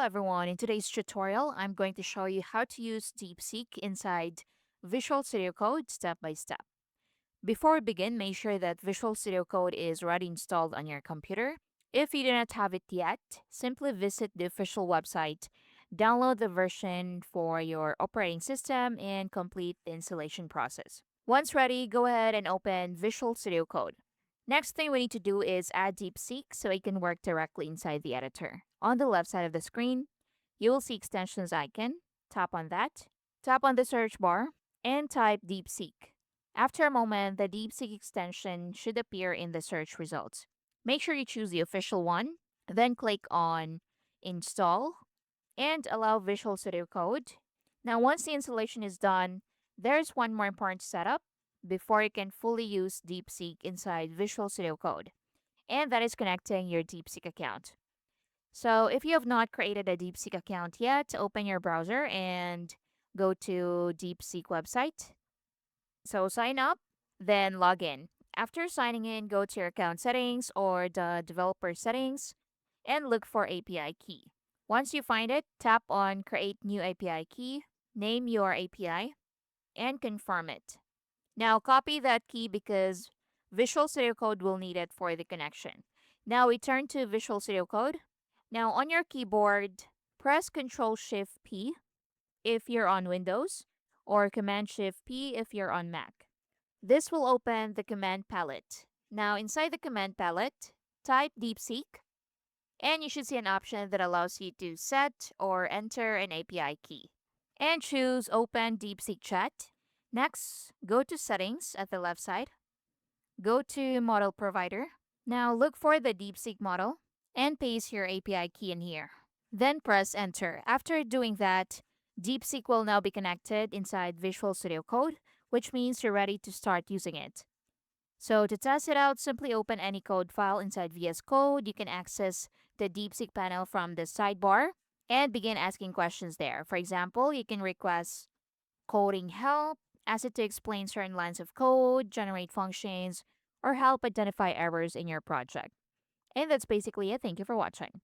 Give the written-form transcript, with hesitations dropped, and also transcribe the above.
everyone. In today's tutorial, I'm going to show you how to use DeepSeek inside Visual Studio Code step by step. Before we begin, make sure that Visual Studio Code is already installed on your computer. If you do not have it yet, simply visit the official website, download the version for your operating system, and complete the installation process. Once ready, go ahead and open Visual Studio Code. Next thing we need to do is add DeepSeek so it can work directly inside the editor. On the left side of the screen, you will see extensions icon. Tap on that. Tap on the search bar and type DeepSeek. After a moment, the DeepSeek extension should appear in the search results. Make sure you choose the official one, then click on Install and allow Visual Studio Code. Now, once the installation is done, there's one more important setup before you can fully use DeepSeek inside Visual Studio Code, and that is connecting your DeepSeek account. So, if you have not created a DeepSeek account yet, open your browser and go to DeepSeek website. So, sign up, then log in. After signing in, go to your account settings or the developer settings and look for API key. Once you find it, tap on Create New API Key, name your API, and confirm it. Now, copy that key because Visual Studio Code will need it for the connection. Now, we turn to Visual Studio Code. Now, on your keyboard, press Ctrl Shift P if you're on Windows or Command Shift P if you're on Mac. This will open the command palette. Now, inside the command palette, type DeepSeek and you should see an option that allows you to set or enter an API key. And choose Open DeepSeek Chat. Next, go to Settings at the left side. Go to Model Provider. Now look for the DeepSeek model and paste your API key in here. Then press Enter. After doing that, DeepSeek will now be connected inside Visual Studio Code, which means you're ready to start using it. So to test it out, simply open any code file inside VS Code. You can access the DeepSeek panel from the sidebar and begin asking questions there. For example, you can request coding help, ask it to explain certain lines of code, generate functions, or help identify errors in your project. And that's basically it. Thank you for watching.